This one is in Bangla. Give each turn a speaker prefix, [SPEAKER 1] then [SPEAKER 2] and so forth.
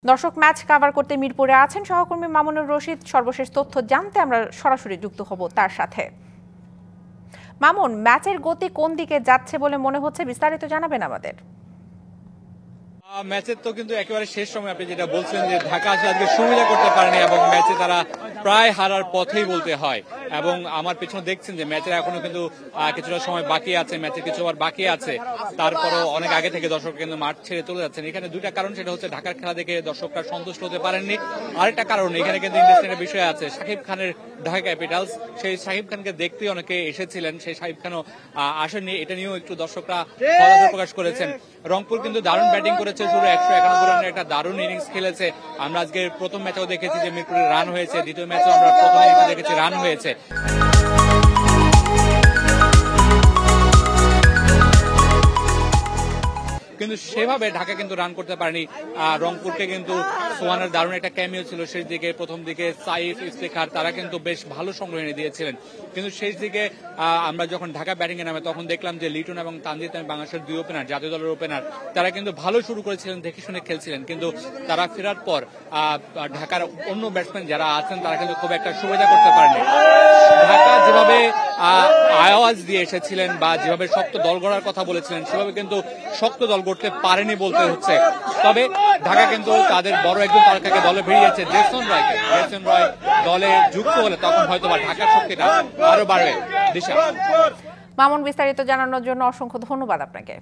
[SPEAKER 1] দর্শক, ম্যাচ কভার করতে মিরপুরে আছেন সহকর্মী মামুনুর রশিদ। সর্বশেষ তথ্য জানতে আমরা সরাসরি যুক্ত হব তার সাথে। মামুন, ম্যাচের গতি কোন দিকে যাচ্ছে বলে মনে হচ্ছে, বিস্তারিত জানাবেন আমাদের।
[SPEAKER 2] ম্যাচের তো কিন্তু একেবারে শেষ সময় আপনি যেটা বলছেন যে ঢাকা আসলে আজকে সুবিধা করতে পারেনি এবং ম্যাচে তারা প্রায় হারার পথেই বলতে হয়। এবং আমার পেছনে দেখছেন যে ম্যাচের এখনো কিন্তু কিছুটা সময় বাকি আছে, ম্যাচের কিছু ওভার বাকি আছে, তারপরও অনেক আগে থেকে দর্শক কিন্তু মাঠ ছেড়ে চলে যাচ্ছেন। এখানে দুইটা কারণ, সেটা হচ্ছে ঢাকার খেলা দেখে দর্শকরা সন্তুষ্ট হতে পারেননি। আরেকটা কারণ, এখানে কিন্তু ইন্টারেস্টিং বিষয় আছে, শাকিব খানের ঢাকা ক্যাপিটালস, সেই শাকিব খানকে দেখতে অনেকে এসেছিলেন, সেই শাকিব খানও আসেননি। এটা নিয়েও একটু দর্শকরা হতাশা প্রকাশ করেছেন। রংপুর কিন্তু দারুণ ব্যাটিং করেছে, শুরু 191 রানের একটা দারুণ ইনিংস খেলেছে। আমরা আজকে প্রথম ম্যাচেও দেখেছি যে মিরপুরে রান হয়েছে, দ্বিতীয় ম্যাচেও আমরা প্রথম ইনিংসে দেখেছি রান হয়েছে। কিন্তু সেভাবে ঢাকা কিন্তু রান করতে পারেনি। রংপুরকে কিন্তু সোহানের দারুণ একটা ক্যামিও ছিল শেষ দিকে, প্রথম দিকে সাইফ, ইফতেখার তারা কিন্তু বেশ ভালো সংগ্রহ এনে দিয়েছিলেন। কিন্তু শেষ দিকে আমরা যখন ঢাকা ব্যাটিং এ নামে তখন দেখলাম যে লিটন এবং তানজিদ বাংলাদেশের দুই ওপেনার, জাতীয় দলের ওপেনার, তারা কিন্তু ভালো শুরু করেছিলেন, দেখে শুনে খেলছিলেন। কিন্তু তারা ফেরার পর ঢাকার অন্য ব্যাটসম্যান যারা আছেন তারা কিন্তু খুব একটা সুবিধা করতে পারেনি। ঢাকা যেভাবে আওয়াজ দিয়ে এসেছিলেন বা যেভাবে শক্ত দল গড়ার কথা বলেছিলেন, সেভাবে কিন্তু শক্ত দল গড়তে পারেনি বলতে হচ্ছে। তবে ঢাকা কিন্তু তাদের বড় একজন তারকাকে দলে ভিড়িয়েছে, জেসন রয়কে। জেসন রয় দলে যুক্ত হলে তখন হয়তো বা ঢাকার শক্তিটা আরো বাড়বে। দিশা।
[SPEAKER 1] মামুন, বিস্তারিত জানানোর জন্য অসংখ্য ধন্যবাদ আপনাকে।